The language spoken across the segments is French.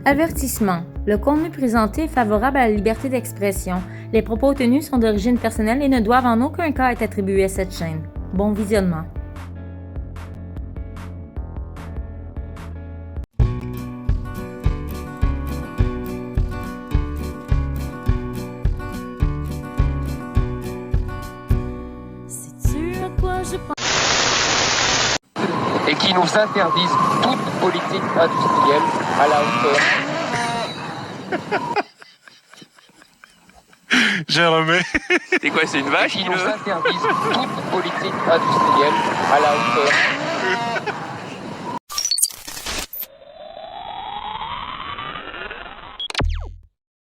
Avertissement. Le contenu présenté est favorable à la liberté d'expression. Les propos tenus sont d'origine personnelle et ne doivent en aucun cas être attribués à cette chaîne. Bon visionnement. Sais-tu à quoi je pense? Et qui nous interdisent toute politique industrielle à la hauteur. Je remets. C'est quoi, c'est une vache Qui qui nous le... interdisent toute politique industrielle à la hauteur.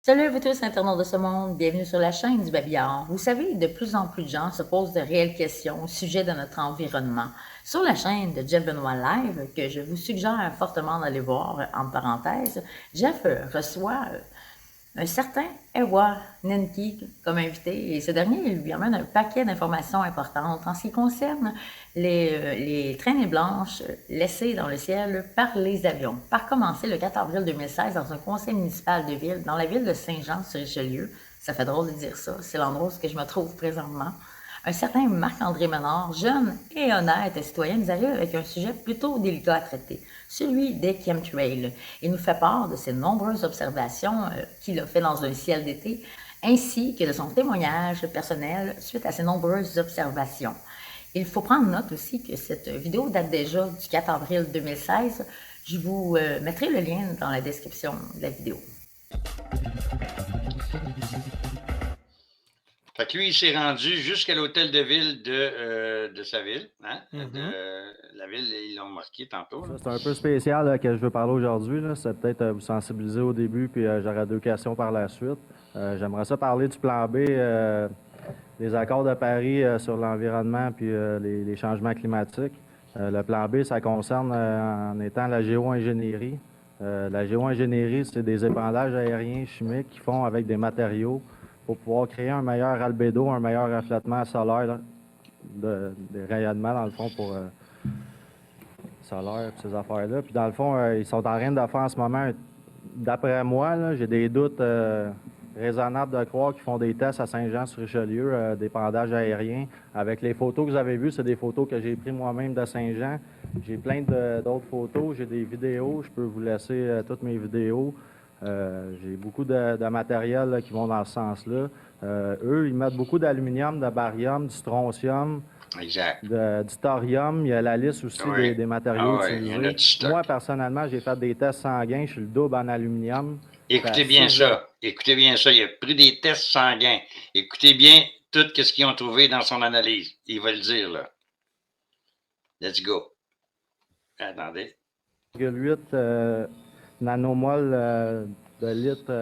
Salut à vous tous, internautes de ce monde, bienvenue sur la chaîne du Babillard. Vous savez, de plus en plus de gens se posent de réelles questions au sujet de notre environnement. Sur la chaîne de Jeff Benoit Live, que je vous suggère fortement d'aller voir, en parenthèse, Jeff reçoit un certain Ewa Nenki comme invité, et ce dernier lui amène un paquet d'informations importantes en ce qui concerne les traînées blanches laissées dans le ciel par les avions. Par commencer le 4 avril 2016 dans un conseil municipal de ville, dans la ville de Saint-Jean-sur-Richelieu. Ça fait drôle de dire ça, c'est l'endroit où je me trouve présentement. Un certain Marc-André Menard, jeune et honnête citoyen, nous arrive avec un sujet plutôt délicat à traiter, celui des chemtrails. Il nous fait part de ses nombreuses observations qu'il a fait dans un ciel d'été, ainsi que de son témoignage personnel suite à ces nombreuses observations. Il faut prendre note aussi que cette vidéo date déjà du 4 avril 2016. Je vous mettrai le lien dans la description de la vidéo. Fait que lui, il s'est rendu jusqu'à l'hôtel de ville de sa ville. Hein? De la ville, ils l'ont marqué tantôt. C'est un peu spécial là, que je veux parler aujourd'hui. C'est peut-être vous sensibiliser au début, puis j'aurai deux questions par la suite. J'aimerais ça parler du plan B, des accords de Paris sur l'environnement puis les changements climatiques. Le plan B, ça concerne en étant la géo-ingénierie. La géo-ingénierie, c'est des épandages aériens chimiques qu'ils font avec des matériaux pour pouvoir créer un meilleur albédo, un meilleur reflètement solaire, des rayonnements, dans le fond, pour solaire et ces affaires-là. Puis, dans le fond, ils sont en train de faire en ce moment, d'après moi, j'ai des doutes raisonnables de croire qu'ils font des tests à Saint-Jean-sur-Richelieu, d'épandage aérien. Avec les photos que vous avez vues, c'est des photos que j'ai prises moi-même de Saint-Jean. J'ai plein d'autres photos, j'ai des vidéos, je peux vous laisser toutes mes vidéos. J'ai beaucoup de matériel là, qui vont dans ce sens-là. Eux, ils mettent beaucoup d'aluminium, de barium, du strontium, Exact. du thorium. Il y a la liste aussi des matériaux utilisés. Moi, personnellement, j'ai fait des tests sanguins. Je suis le double en aluminium. Écoutez bien ça. Écoutez bien ça. Il a pris des tests sanguins. Écoutez bien tout ce qu'ils ont trouvé dans son analyse. Il va le dire, là. Let's go. Attendez. 0,8 nanomol de litre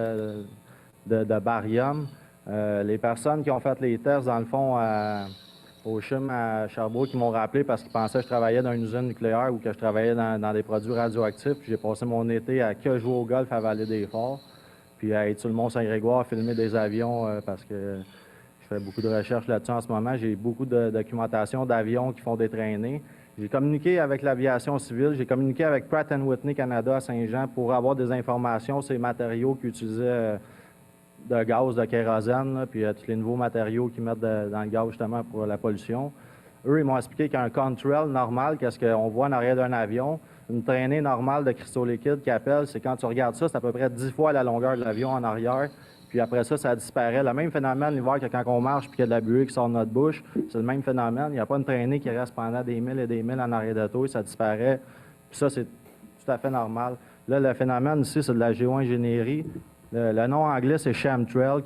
de barium. Les personnes qui ont fait les tests, dans le fond, au CHUM à Sherbrooke, qui m'ont rappelé parce qu'ils pensaient que je travaillais dans une usine nucléaire ou que je travaillais dans des produits radioactifs. J'ai passé mon été à que jouer au golf à Vallée-des-Forts, puis à être sur le Mont-Saint-Grégoire, filmer des avions parce que je fais beaucoup de recherches là-dessus en ce moment. J'ai beaucoup de documentation d'avions qui font des traînées. J'ai communiqué avec l'aviation civile, j'ai communiqué avec Pratt & Whitney Canada à Saint-Jean pour avoir des informations sur les matériaux qu'ils utilisaient de gaz, de kérosène, là, puis tous les nouveaux matériaux qu'ils mettent dans le gaz justement pour la pollution. Eux, ils m'ont expliqué qu'un contrail normal, qu'est-ce qu'on voit en arrière d'un avion, une traînée normale de cristaux liquides qui appelle, c'est quand tu regardes ça, c'est à peu près 10 fois la longueur de l'avion en arrière. Puis après ça, ça disparaît. Le même phénomène l'hiver que quand on marche puis qu'il y a de la buée qui sort de notre bouche, c'est le même phénomène. Il n'y a pas une traînée qui reste pendant des milles et des milles en arrière de toi, ça disparaît. Puis ça, c'est tout à fait normal. Là, le phénomène ici, c'est de la géo-ingénierie. Le nom anglais, c'est chemtrail.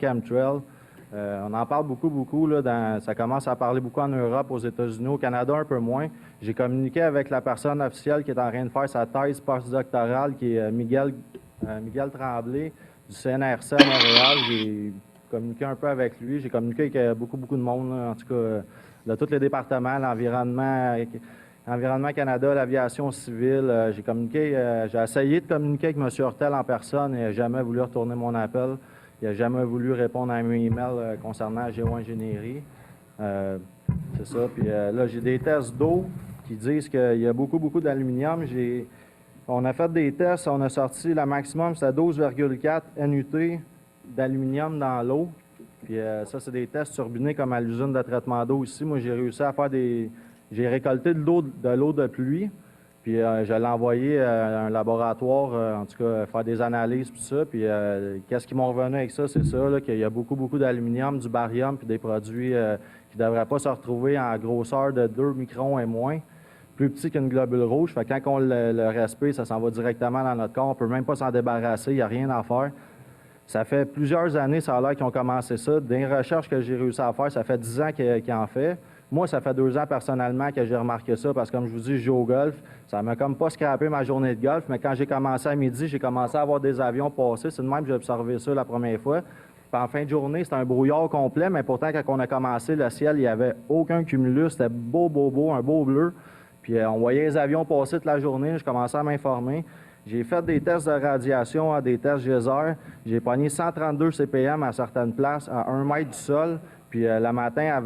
On en parle beaucoup. Là, ça commence à parler beaucoup en Europe, aux États-Unis, au Canada un peu moins. J'ai communiqué avec la personne officielle qui est en train de faire sa thèse postdoctorale, qui est Miguel Tremblay, du CNRC à Montréal. J'ai communiqué un peu avec lui. J'ai communiqué avec beaucoup de monde, là, en tout cas, de tous les départements, l'Environnement Canada, l'aviation civile. J'ai essayé de communiquer avec M. Hortel en personne et il n'a jamais voulu retourner mon appel. Il n'a jamais voulu répondre à mes emails concernant la géo-ingénierie. C'est ça. Puis là, j'ai des tests d'eau qui disent qu'il y a beaucoup d'aluminium. On a fait des tests, on a sorti le maximum, c'était 12,4 NUT d'aluminium dans l'eau. Puis ça, c'est des tests turbinés comme à l'usine de traitement d'eau ici. Moi, j'ai réussi à faire des... J'ai récolté de l'eau de pluie, puis je l'ai envoyé à un laboratoire, en tout cas, faire des analyses, puis ça. Puis qu'est-ce qu'ils m'ont revenu avec ça? C'est ça, là, qu'il y a beaucoup d'aluminium, du barium, puis des produits qui ne devraient pas se retrouver en grosseur de 2 microns et moins, plus petit qu'une globule rouge. Fait que quand on le respire, ça s'en va directement dans notre corps. On ne peut même pas s'en débarrasser, il n'y a rien à faire. Ça fait plusieurs années, ça a l'air qu'ils ont commencé ça. Des recherches que j'ai réussi à faire, ça fait 10 ans qu'ils en fait. Moi, ça fait 2 ans personnellement que j'ai remarqué ça parce que, comme je vous dis, je joue au golf. Ça m'a comme pas scrappé ma journée de golf, mais quand j'ai commencé à midi, j'ai commencé à avoir des avions passer. C'est de même que j'ai observé ça la première fois. Puis en fin de journée, c'était un brouillard complet, mais pourtant, quand on a commencé, le ciel, il n'y avait aucun cumulus. C'était beau, un beau bleu. Puis on voyait les avions passer toute la journée. Je commençais à m'informer. J'ai fait des tests de radiation, des tests geyser. J'ai pogné 132 CPM à certaines places, à 1 mètre du sol. Puis le matin,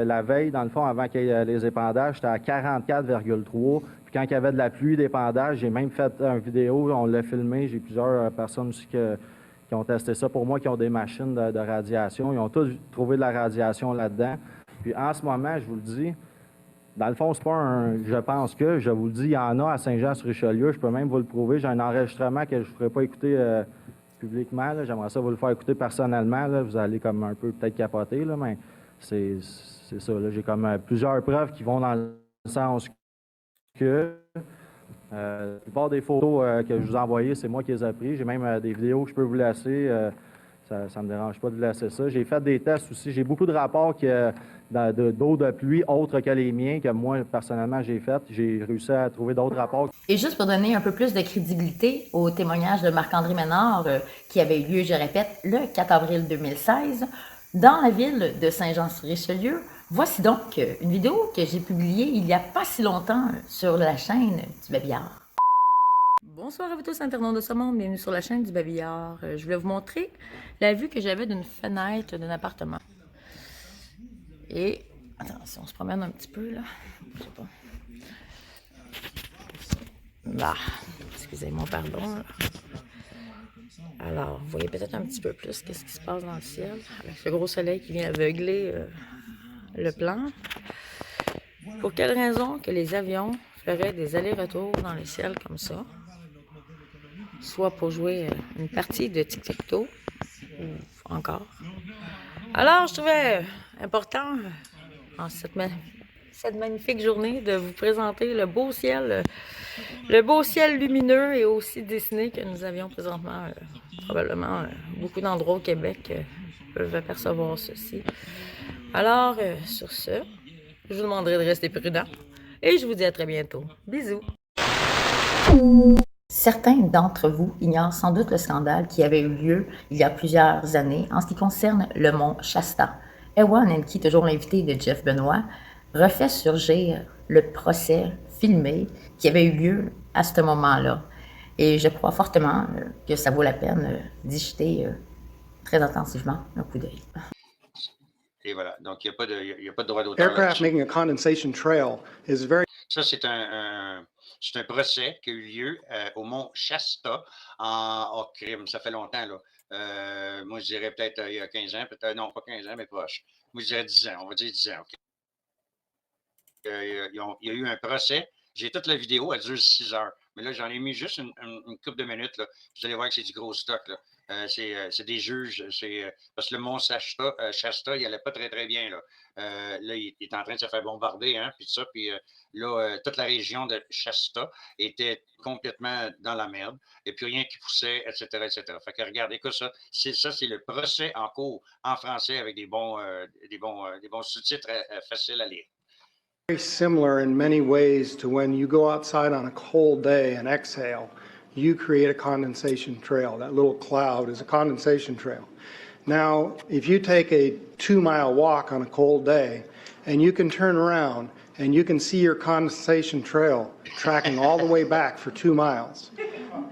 la veille, dans le fond, avant qu'il y ait les épandages, j'étais à 44,3. Puis quand il y avait de la pluie d'épandage, j'ai même fait une vidéo, on l'a filmé. J'ai plusieurs personnes aussi qui ont testé ça pour moi, qui ont des machines de radiation. Ils ont tous trouvé de la radiation là-dedans. Puis en ce moment, je vous le dis, dans le fond, c'est pas je pense que, je vous le dis, il y en a à Saint-Jean-sur-Richelieu. Je peux même vous le prouver. J'ai un enregistrement que je ne ferai pas écouter publiquement. J'aimerais ça vous le faire écouter personnellement. Là. Vous allez comme un peu peut-être capoter, là, mais c'est ça. J'ai comme plusieurs preuves qui vont dans le sens que la plupart des photos que je vous ai envoyées, c'est moi qui les ai prises. J'ai même des vidéos que je peux vous laisser. Ça ne me dérange pas de vous laisser ça. J'ai fait des tests aussi. J'ai beaucoup de rapports d'eau de pluie autres que les miens, que moi, personnellement, j'ai fait. J'ai réussi à trouver d'autres rapports. Et juste pour donner un peu plus de crédibilité au témoignage de Marc-André Ménard, qui avait eu lieu, je répète, le 4 avril 2016, dans la ville de Saint-Jean-sur-Richelieu, voici donc une vidéo que j'ai publiée il n'y a pas si longtemps sur la chaîne du Babillard. Bonsoir à vous tous, internautes de ce monde, bienvenue sur la chaîne du Babillard. Je voulais vous montrer la vue que j'avais d'une fenêtre d'un appartement. Et, attention, on se promène un petit peu, là. Je sais pas. Là, excusez-moi, pardon. Alors, vous voyez peut-être un petit peu plus qu'est-ce qui se passe dans le ciel, avec le gros soleil qui vient aveugler le plan. Pour quelle raison que les avions feraient des allers-retours dans le ciel comme ça? Soit pour jouer une partie de tic-tac-toe, ou encore. Alors, je trouvais important, en cette magnifique journée, de vous présenter le beau ciel lumineux et aussi dessiné que nous avions présentement. Probablement beaucoup d'endroits au Québec peuvent apercevoir ceci. Alors, sur ce, je vous demanderai de rester prudent et je vous dis à très bientôt. Bisous! Certains d'entre vous ignorent sans doute le scandale qui avait eu lieu il y a plusieurs années en ce qui concerne le mont Shasta. Ewan Enki, toujours l'invité de Jeff Benoît, refait surgir le procès filmé qui avait eu lieu à ce moment-là. Et je crois fortement que ça vaut la peine d'y jeter très intensivement un coup d'œil. Et voilà. Donc, il n'y a pas de droit d'auteur. Aircraft making a condensation trail is very... Ça, c'est un procès qui a eu lieu au mont Shasta en crime. Ça fait longtemps, là. Moi, je dirais peut-être il y a 15 ans, peut-être non, pas 15 ans, mais proche. Moi, je dirais 10 ans. On va dire 10 ans, OK. Il y a eu un procès. J'ai toute la vidéo, elle dure 6 heures. Mais là, j'en ai mis juste une couple de minutes. Là. Vous allez voir que c'est du gros stock. Là. C'est des juges. Parce que le mont Shasta, il n'allait pas très, très bien. Là, là il est en train de se faire bombarder. Hein, puis ça, puis là, toute la région de Shasta était complètement dans la merde. Et puis rien qui poussait, etc., etc. Fait que regardez que ça, c'est le procès en cours en français avec des bons sous-titres faciles à lire. very similar in many ways to when you go outside on a cold day and exhale, you create a condensation trail. That little cloud is a condensation trail. Now, if you take a 2-mile walk on a cold day and you can turn around and you can see your condensation trail tracking all the way back for 2 miles.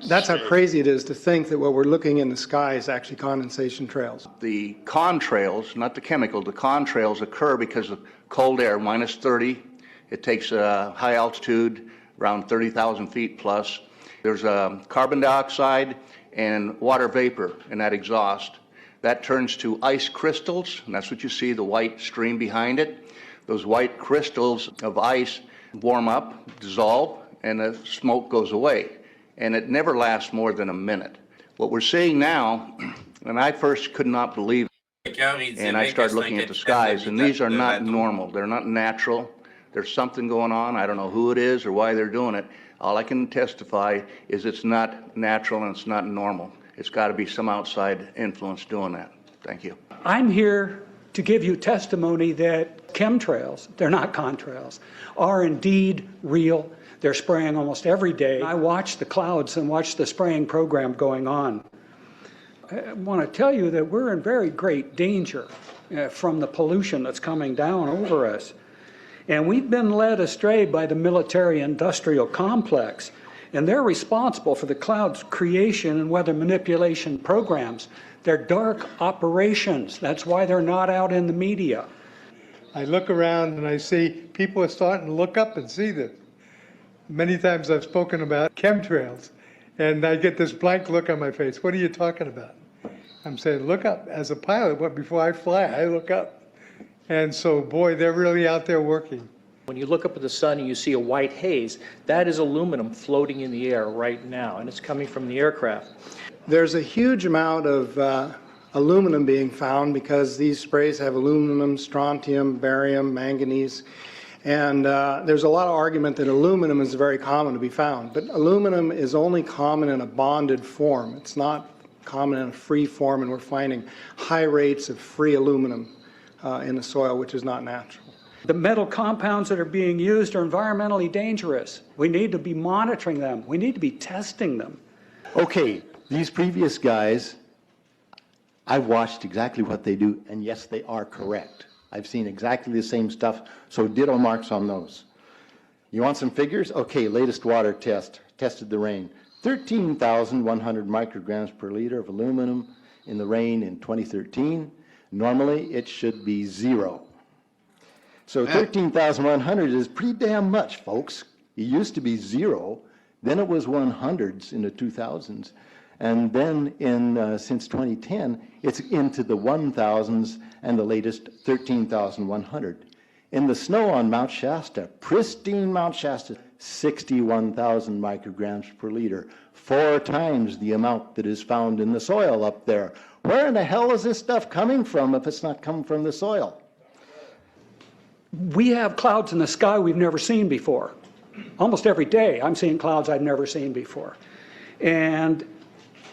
That's how crazy it is to think that what we're looking in the sky is actually condensation trails. The contrails, not the chemical, the contrails occur because of cold air, minus 30. It takes high altitude, around 30,000 feet plus. There's carbon dioxide and water vapor in that exhaust. That turns to ice crystals, and that's what you see, the white stream behind it. Those white crystals of ice warm up, dissolve, and the smoke goes away. And it never lasts more than a minute. What we're seeing now, and I first could not believe it, and I started looking at the skies, and these are not normal. They're not natural. There's something going on. I don't know who it is or why they're doing it. All I can testify is it's not natural and it's not normal. It's got to be some outside influence doing that. Thank you. I'm here to give you testimony that chemtrails, they're not contrails, are indeed real. They're spraying almost every day. I watch the clouds and watch the spraying program going on. I want to tell you that we're in very great danger from the pollution that's coming down over us. And we've been led astray by the military-industrial complex, and they're responsible for the cloud's creation and weather manipulation programs. They're dark operations. That's why they're not out in the media. I look around and I see people are starting to look up and see this. Many times I've spoken about chemtrails, and I get this blank look on my face. What are you talking about? I'm saying, look up. As a pilot, before I fly, I look up. And so, boy, they're really out there working. When you look up at the sun and you see a white haze, that is aluminum floating in the air right now, and it's coming from the aircraft. There's a huge amount of aluminum being found because these sprays have aluminum, strontium, barium, manganese. And there's a lot of argument that aluminum is very common to be found. But aluminum is only common in a bonded form. It's not common in a free form, and we're finding high rates of free aluminum in the soil, which is not natural. The metal compounds that are being used are environmentally dangerous. We need to be monitoring them. We need to be testing them. Okay, these previous guys, I've watched exactly what they do, and yes, they are correct. I've seen exactly the same stuff, so ditto marks on those. You want some figures? Okay, latest water test, tested the rain. 13,100 micrograms per liter of aluminum in the rain in 2013. Normally, it should be 0. So 13,100 is pretty damn much, folks. It used to be 0, then it was 100s in the 2000s, and then since 2010, it's into the 1,000s and the latest 13,100. In the snow on Mount Shasta, pristine Mount Shasta, 61,000 micrograms per liter, 4 times the amount that is found in the soil up there. Where in the hell is this stuff coming from if it's not coming from the soil? We have clouds in the sky we've never seen before. Almost every day I'm seeing clouds I've never seen before. And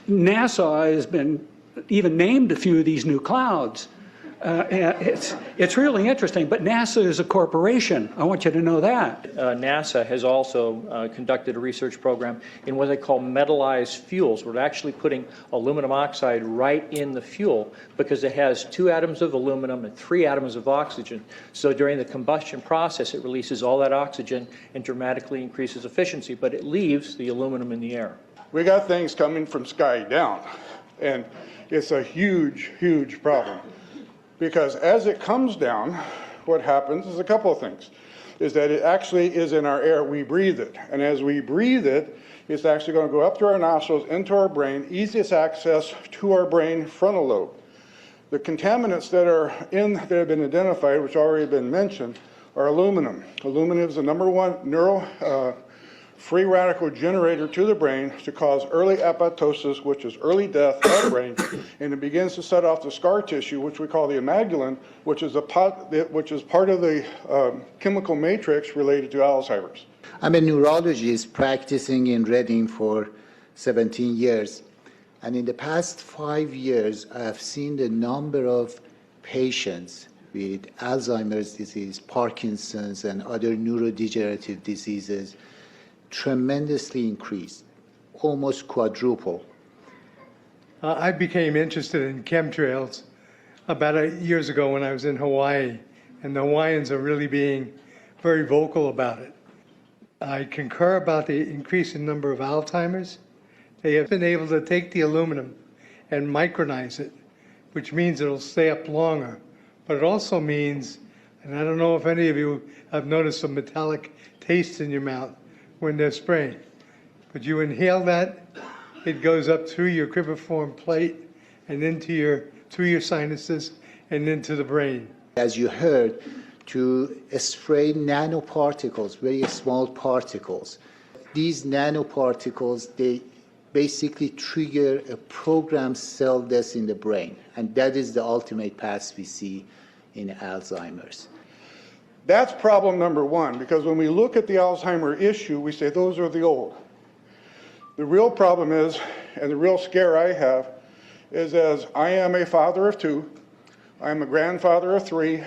NASA has been even named a few of these new clouds. It's really interesting, but NASA is a corporation. I want you to know that. NASA has also conducted a research program in what they call metallized fuels. We're actually putting aluminum oxide right in the fuel because it has 2 atoms of aluminum and 3 atoms of oxygen. So during the combustion process, it releases all that oxygen and dramatically increases efficiency, but it leaves the aluminum in the air. We got things coming from sky down, and it's a huge, huge problem. Because as it comes down, what happens is a couple of things. Is that it actually is in our air, we breathe it. And as we breathe it, it's actually going to go up through our nostrils, into our brain, easiest access to our brain frontal lobe. The contaminants that have been identified, which already been mentioned, are aluminum. Aluminum is the #1 free radical generator to the brain to cause early apoptosis, which is early death of the brain, and it begins to set off the scar tissue, which we call the amygdalin, which is part of the chemical matrix related to Alzheimer's. I'm a neurologist practicing in Reading for 17 years, and in the past 5 years, I have seen the number of patients with Alzheimer's disease, Parkinson's, and other neurodegenerative diseases tremendously increased, almost quadruple. I became interested in chemtrails about 8 years ago when I was in Hawaii, and the Hawaiians are really being very vocal about it. I concur about the increasing number of Alzheimer's. They have been able to take the aluminum and micronize it, which means it'll stay up longer. But it also means, and I don't know if any of you have noticed some metallic taste in your mouth when they're spraying, but you inhale that, it goes up through your cribriform plate and through your sinuses and into the brain. As you heard, to spray nanoparticles, very small particles. These nanoparticles, they basically trigger a programmed cell death in the brain, and that is the ultimate path we see in Alzheimer's. That's problem number one, because when we look at the Alzheimer issue, we say those are the old. The real problem is, and the real scare I have, is as I am a father of two, I am a grandfather of three.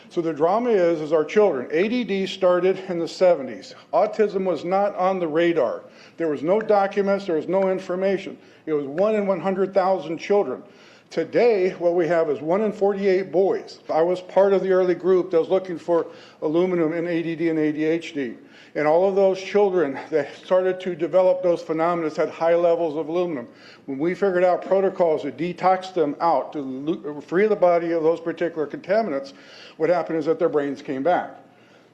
So the drama is our children. ADD started in the 70s. Autism was not on the radar. There was no documents, there was no information. It was 1 in 100,000 children. Today, what we have is 1 in 48 boys. I was part of the early group that was looking for aluminum in ADD and ADHD. And all of those children that started to develop those phenomena had high levels of aluminum. When we figured out protocols to detox them out, to free the body of those particular contaminants, what happened is that their brains came back.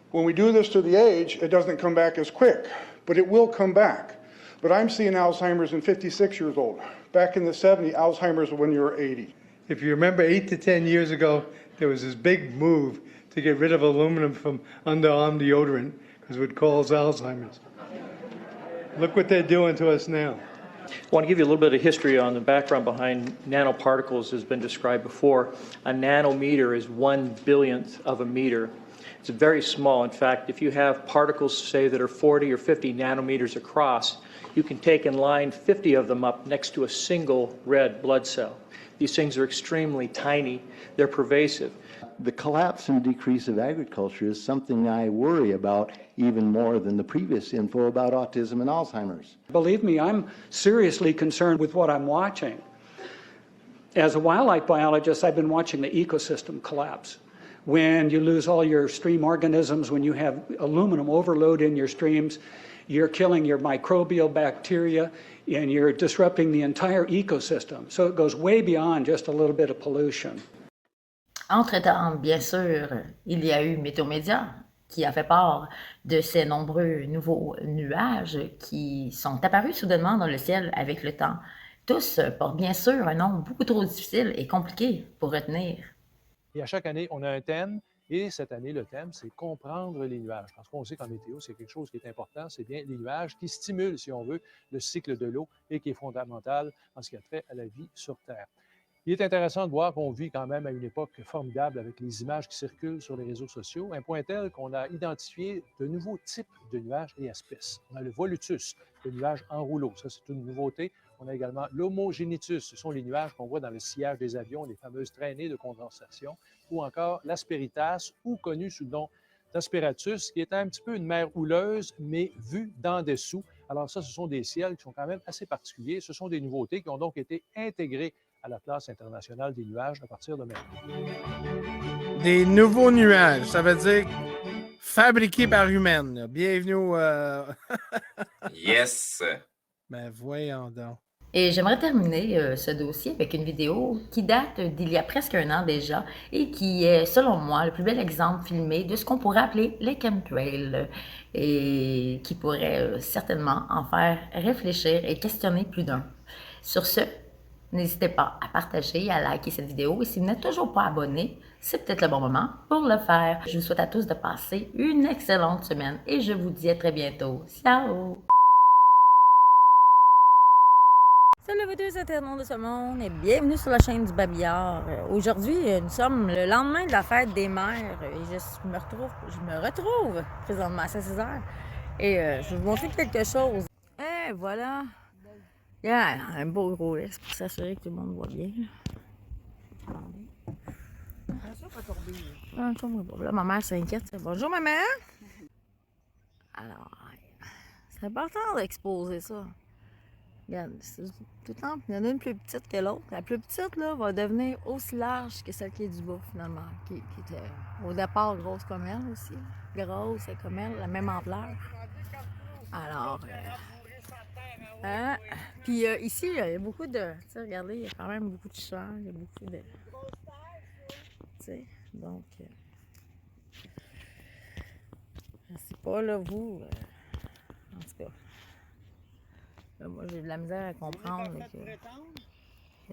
When we do this to the age, it doesn't come back as quick, but it will come back. But I'm seeing Alzheimer's in 56 years old. Back in the 70s, Alzheimer's when you were 80. If you remember 8 to 10 years ago, there was this big move to get rid of aluminum from underarm deodorant because it would cause Alzheimer's. Look what they're doing to us now. I want to give you a little bit of history on the background behind nanoparticles has been described before. A nanometer is 1/1000th of a meter. It's very small. In fact, if you have particles, say, that are 40 or 50 nanometers across, you can take and line 50 of them up next to a single red blood cell. These things are extremely tiny. They're pervasive. The collapse and decrease of agriculture is something I worry about even more than the previous info about autism and Alzheimer's. Believe me, I'm seriously concerned with what I'm watching. As a wildlife biologist, I've been watching the ecosystem collapse. When you lose all your stream organisms, when you have aluminum overload in your streams, you're killing your microbial bacteria and you're disrupting the entire ecosystem. So it goes way beyond just a little bit of pollution. Entre-temps, bien sûr, il y a eu Météo-Média qui a fait part de ces nombreux nouveaux nuages qui sont apparus soudainement dans le ciel avec le temps. Tous portent bien sûr un nom beaucoup trop difficile et compliqué pour retenir. Et à chaque année, on a un thème. Et cette année, le thème, c'est comprendre les nuages. Parce qu'on sait qu'en météo, c'est quelque chose qui est important. C'est bien les nuages qui stimulent, si on veut, le cycle de l'eau et qui est fondamental en ce qui a trait à la vie sur Terre. Il est intéressant de voir qu'on vit quand même à une époque formidable avec les images qui circulent sur les réseaux sociaux, un point tel qu'on a identifié de nouveaux types de nuages et espèces. On a le volutus, le nuage en rouleau, ça c'est une nouveauté. On a également l'homogénitus, ce sont les nuages qu'on voit dans le sillage des avions, les fameuses traînées de condensation, ou encore l'asperitas, ou connu sous le nom d'asperatus, qui est un petit peu une mer houleuse, mais vue d'en dessous. Alors ça, ce sont des ciels qui sont quand même assez particuliers. Ce sont des nouveautés qui ont donc été intégrées à la classe internationale des nuages à partir de maintenant. Des nouveaux nuages, ça veut dire fabriqués par humaine. Là. Bienvenue au... Yes! Ben voyons donc. Et j'aimerais terminer ce dossier avec une vidéo qui date d'il y a presque un an déjà et qui est, selon moi, le plus bel exemple filmé de ce qu'on pourrait appeler les chemtrails et qui pourrait certainement en faire réfléchir et questionner plus d'un. Sur ce, n'hésitez pas à partager, à liker cette vidéo et si vous n'êtes toujours pas abonné, c'est peut-être le bon moment pour le faire. Je vous souhaite à tous de passer une excellente semaine et je vous dis à très bientôt. Ciao! Salut vous tous internautes de ce monde et bienvenue sur la chaîne du Babillard. Aujourd'hui, nous sommes le lendemain de la fête des mères et je me retrouve présentement à 16h et je vais vous montrer quelque chose. Et voilà, il y a un beau gros lait pour s'assurer que tout le monde voit bien. Là, ma mère s'inquiète. Bonjour maman! Alors, c'est important d'exposer ça. Regarde, tout le temps, il y en a une plus petite que l'autre. La plus petite, là, va devenir aussi large que celle qui est du bas, finalement. Qui était au départ grosse comme elle aussi. Grosse et comme elle, la même ampleur. Alors, hein? Puis ici, il y a beaucoup de... Tu sais, regardez, il y a quand même beaucoup de champs, il y a beaucoup de... Tu sais, donc... je sais pas, là, vous... en tout cas... Moi, j'ai de la misère à comprendre que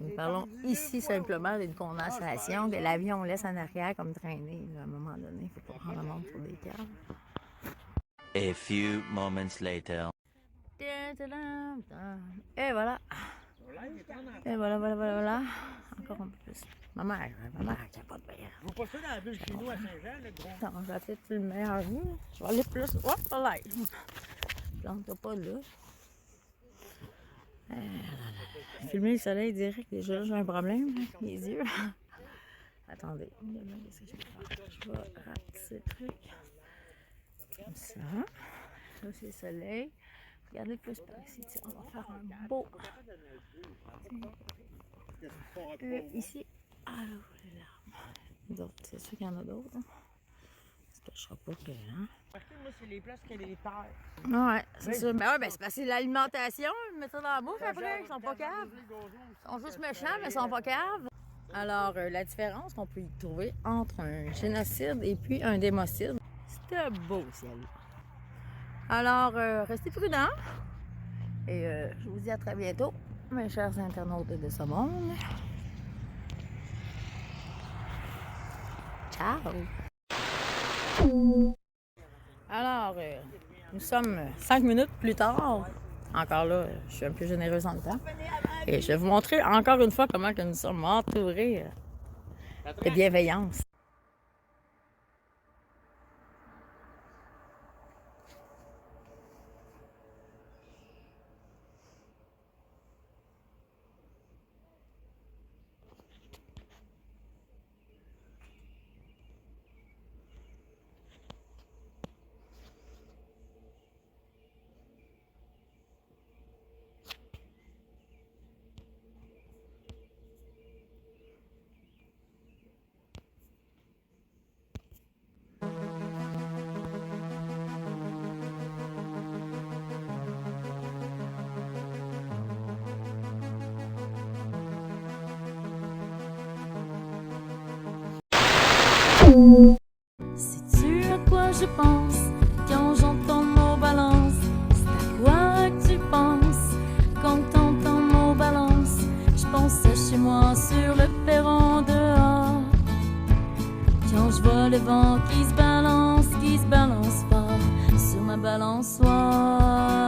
nous parlons ici simplement d'une condensation que l'avion laisse en arrière comme traîner. Là, à un moment donné, il ne faut pas prendre le monde pour des câbles. A few moments later. Et voilà. Et voilà. Encore un peu plus. Ma mère qui a pas de verre. Vous pas ça dans la ville chez nous à Saint-Jean, le gros? Non, je vais peut-être filmer en vue. Je vais aller plus. Hop, là. Plante pas là. Filmer le soleil direct, déjà j'ai un problème avec les yeux. Attendez, qu'est-ce que je vais faire? Je vais ratisser le truc. Comme ça. Ça, c'est le soleil. Regardez plus par ici. Tiens, on va faire un beau. Ici. Ah là, les larmes. D'autres, c'est sûr qu'il y en a d'autres. Hein. Ça ne cachera pas que. Hein? Parce que moi, c'est les places qu'il y a des terres. Ouais, c'est ça. Ben ouais, ben c'est parce que c'est l'alimentation. Ils mettent ça dans la bouffe après. Ils sont pas caves. Ils sont juste méchants, mais ils sont pas caves. Alors, la différence qu'on peut y trouver entre un génocide et puis un démocide, c'est beau ciel. Alors, restez prudents. Et je vous dis à très bientôt, mes chers internautes de ce monde. Ciao! Alors, nous sommes 5 minutes plus tard. Encore là, je suis un peu généreuse dans le temps. Et je vais vous montrer encore une fois comment que nous sommes entourés de bienveillance. Sais-tu à quoi je pense quand j'entends mot balance? C'est à quoi que tu penses quand t'entends mot balance? Je pense à chez moi sur le perron dehors. Quand je vois le vent qui se balance fort sur ma balançoire.